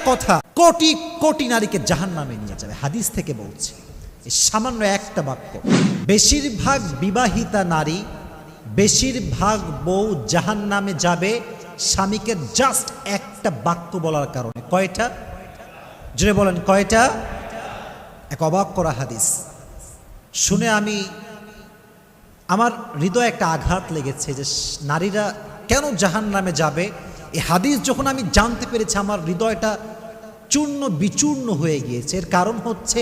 কথা কোটি কোটি নারীকে জাহান্নামে নিয়ে যাবে। হাদিস থেকে বলছি, সামান্য একটা বাক্য। বেশিরভাগ বিবাহিতা নারী, বেশিরভাগ বউ জাহান্নামে যাবে স্বামীকে জাস্ট একটা বাক্য বলার কারণে। কয়টা? জোরে বলেন কয়টা? এক অবাক করা হাদিস শুনে আমার হৃদয়ে একটা আঘাত লেগেছে যে নারীরা কেন জাহান্নামে যাবে। এই হাদিস যখন আমি জানতে পেরেছি আমার হৃদয়টা চূর্ণ বিচূর্ণ হয়ে গিয়েছে। এর কারণ হচ্ছে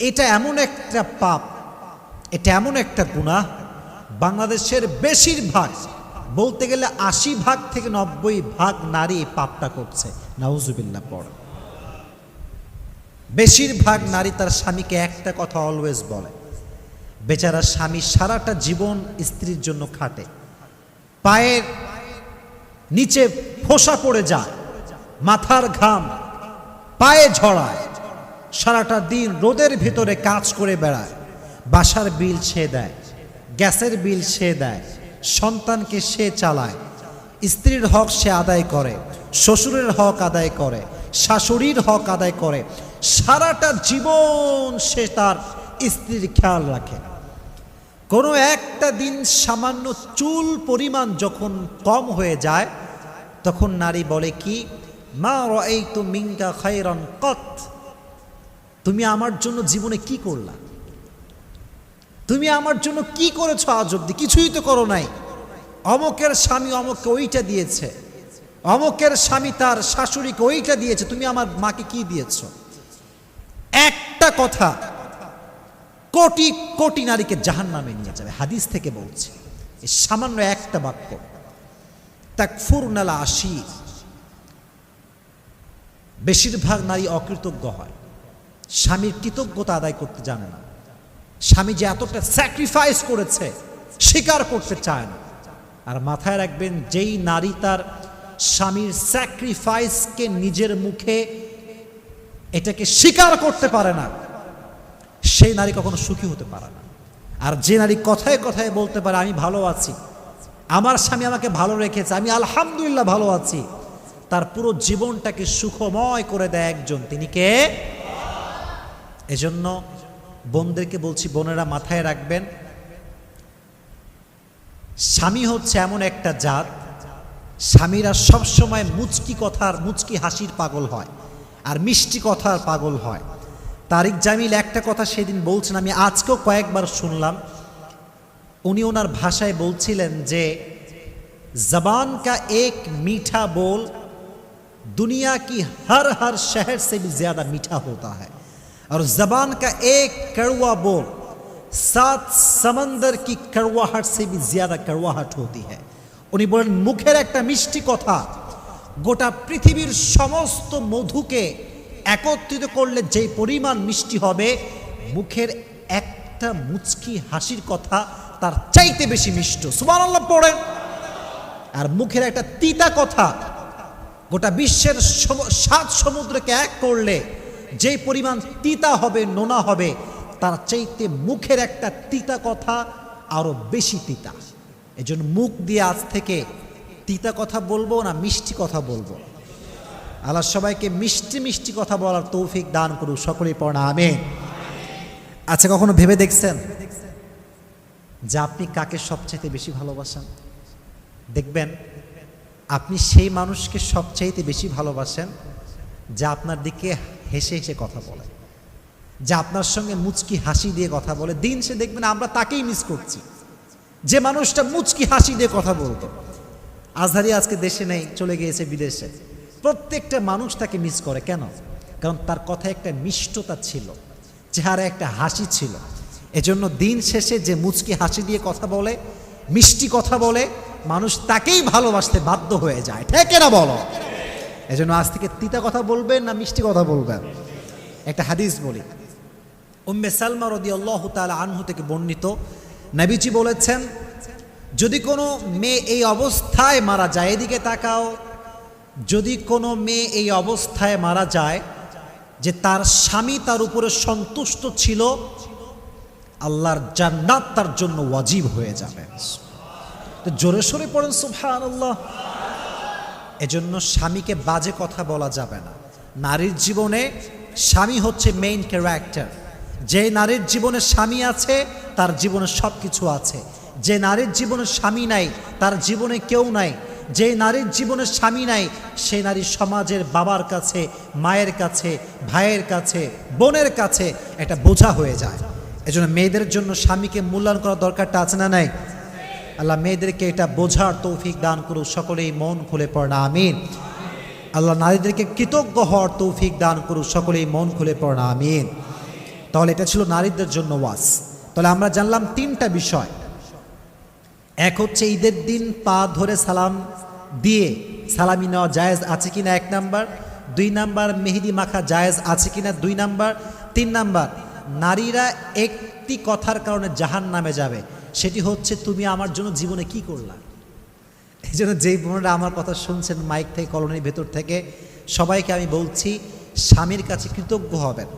এটা এমন একটা পাপ, এটা এমন একটা গুনাহ, বাংলাদেশের বেশিরভাগ, বলতে গেলে ৮০ থেকে ৯০ নারী এই পাপটা করছে। নাউজুবিল্লাহ পড়ে। বেশিরভাগ নারী তার স্বামীকে একটা কথা অলওয়েজ বলে। বেচারা স্বামী সারাটা জীবন স্ত্রীর জন্য খাটে, পায়ের নিচে ফোসা পড়ে যায়, মাথার ঘাম পায়ে ঝরায়, সারাটা দিন রোদের ভিতরে কাজ করে বেড়ায়, বাসার বিল সে দেয়, গ্যাসের বিল সে দেয়, সন্তানকে সে চালায়, স্ত্রীর হক সে আদায় করে, শ্বশুরের হক আদায় করে, শাশুড়ির হক আদায় করে, সারাটা জীবন সে তার স্ত্রীর খেয়াল রাখে। কোনো একটা দিন সামান্য চুল পরিমাণ যখন কম হয়ে যায় তখন নারী বলে কি, মা রাআইতু মিনকা খায়রান কত, তুমি আমার জন্য জীবনে কি করলা, তুমি আমার জন্য কি করেছো আজ অব্দি? কিছুই তো করো নাই। অমকের স্বামী অমককে ওইটা দিয়েছে, অমকের স্বামী তার শাশুড়িকে ওইটা দিয়েছে, তুমি আমার মাকে কি দিয়েছ? একটা কথা কোটি কোটি নারীকে জাহান্নামে নিয়ে যাবে। হাদিস থেকে বলছি, এই সামান্য একটা বাক্য। তাকফুরনাল আশির, বেশিরভাগ নারী অকৃতজ্ঞ হয়, স্বামীর কৃতজ্ঞতা আদায় করতে জানে না। স্বামী যে এতটা স্যাক্রিফাইস করেছে স্বীকার করতে চায় না। আর মাথায় রাখবেন, যেই নারী তার স্বামীর স্যাক্রিফাইসকে নিজের মুখে এটাকে স্বীকার করতে পারে না, সেই নারী কখনো সুখী হতে পারে না। আর যে নারী কথায় কথায় বলতে পারে আমি ভালো আছি, আমার স্বামী আমাকে ভালো রেখেছে, আমি আলহামদুলিল্লাহ ভালো আছি, তার পুরো জীবনটাকে সুখময় করে দেয় একজন, তিনি কে? এজন্য বোনদেরকে বলছি, বোনেরা মাথায় রাখবেন, স্বামী হচ্ছে এমন একটা জাত, স্বামীরা সবসময় মুচকি কথার, মুচকি হাসির পাগল হয় আর মিষ্টি কথার পাগল হয়। তারিক জামিল একটা কথা সেদিন বলছেন, আমি আজকেও কয়েকবার শুনলাম। উনি ওনার ভাষায় বলছিলেন যে জবান কা এক মিঠা बोल दुनिया की हर हर शहर से भी ज्यादा मीठा होता है और जबान का एक कड़वा बोल 7 समंदर की कड़वाहट से भी ज्यादा कड़वाहट होती है। উনি বলেন, মুখের একটা মিষ্টি কথা গোটা পৃথিবীর সমস্ত মধুকে একত্রিত করলে যে পরিমাণ মিষ্টি হবে, মুখের একটা মুচকি হাসির কথা তার চাইতে বেশি মিষ্ট। সুবহানাল্লাহ পড়েন। আর মুখের একটা তিতা কথা গোটা বিশ্বের 7 সমুদ্রকে এক করলে যে পরিমাণ তিতা হবে, নোনা হবে, তার চাইতে মুখের একটা তিতা কথা আরো বেশি তিতা। এজন্য মুখ দিয়ে আজ থেকে তিতা কথা বলবো না, মিষ্টি কথা বলবো। আল্লাহ সবাইকে মিষ্টি মিষ্টি কথা বলার তৌফিক দান করুক, সকলেই পড়া আমিন। আচ্ছা, কখনো ভেবে দেখছেন যে আপনি কাকে সবচাইতে বেশি ভালোবাসেন? দেখবেন আপনি সেই মানুষকে সবচাইতে বেশি ভালোবাসেন যা আপনার দিকে হেসে হেসে কথা বলে, যা আপনার সঙ্গে মুচকি হাসি দিয়ে কথা বলে। দিন সে দেখবেন আমরা তাকেই মিস করছি, যে মানুষটা মুচকি হাসি দিয়ে কথা বলতো। আজহারি আজকে দেশে নেই, চলে গিয়েছে বিদেশে। প্রত্যেকটা মানুষ তাকে মিস করে। কেন? কারণ তার কথায় একটা মিষ্টতা ছিল, চেহারায় একটা হাসি ছিল। এজন্য দিন শেষে যে মুচকি হাসি দিয়ে কথা বলে, মিষ্টি কথা বলে, মানুষ তাকেই ভালোবাসতে বাধ্য হয়ে যায়। ঠিক না বলো? এজন্য আজ থেকে তিতা কথা বলবেন না মিষ্টি কথা বলবেন? একটা হাদিস বলি, উম্মে সালমা রাদিয়াল্লাহু তাআলা আনহু থেকে বর্ণিত, নবীজি বলেছেন, যদি কোনো মেয়ে এই অবস্থায় মারা যায়, এদিকে তাকাও, যদি কোনো মেয়ে এই অবস্থায় মারা যায় যে তার স্বামী তার উপরে সন্তুষ্ট ছিল, আল্লাহর জান্নাত তার জন্য ওয়াজিব হয়ে যাবে। তো জোরে সোরে পড়েন সুবহানাল্লাহ। এজন্য স্বামীকে বাজে কথা বলা যাবে না, নারীর জীবনে স্বামী হচ্ছে মেইন ক্যারেক্টার। যে নারীর জীবনে স্বামী আছে তার জীবনে সব কিছু আছে। যে নারীর জীবনে স্বামী নাই তার জীবনে কেউ নাই। যে নারীর জীবনে স্বামী নাই সেই নারী সমাজের বাবার কাছে, মায়ের কাছে, ভাইয়ের কাছে, বোনের কাছে একটা বোঝা হয়ে যায়। এজন্য মেয়েদের জন্য স্বামীকে মূল্যায়ন করার দরকারটা আছে না নাই? আল্লাহ মেয়েদেরকে এটা বোঝার তৌফিক দান করুক, সকলেই মন খুলে পড়ে না আমিন। আল্লাহ নারীদেরকে কৃতজ্ঞ হওয়ার তৌফিক দান করুক, সকলেই মন খুলে পড়ে না আমিন। তাহলে এটা ছিল নারীদের জন্য ওয়াজ। তাহলে আমরা জানলাম তিনটা বিষয়। এক হচ্ছে ঈদের দিন পা ধরে সালাম দিয়ে সালামি নেওয়া জায়েজ আছে কিনা, 1 নাম্বার। 2 নাম্বার, মেহেদি মাখা জায়েজ আছে কিনা, 2 নাম্বার। 3 নাম্বার, নারীরা একটি কথার কারণে জাহান্নামে যাবে, সেটি হচ্ছে তুমি আমার জন্য জীবনে কি করলা। এই জন্য যেই বোনেরা আমার কথা শুনছেন মাইক থেকে, কলোনির ভেতর থেকে, সবাইকে আমি বলছি স্বামীর কাছে কৃতজ্ঞ হবেন,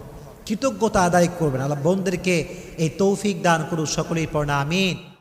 কৃতজ্ঞতা আদায় করবেন। আল্লাহ বোনদেরকে এই তৌফিক দান করুক, সকলেই পড়না আমিন।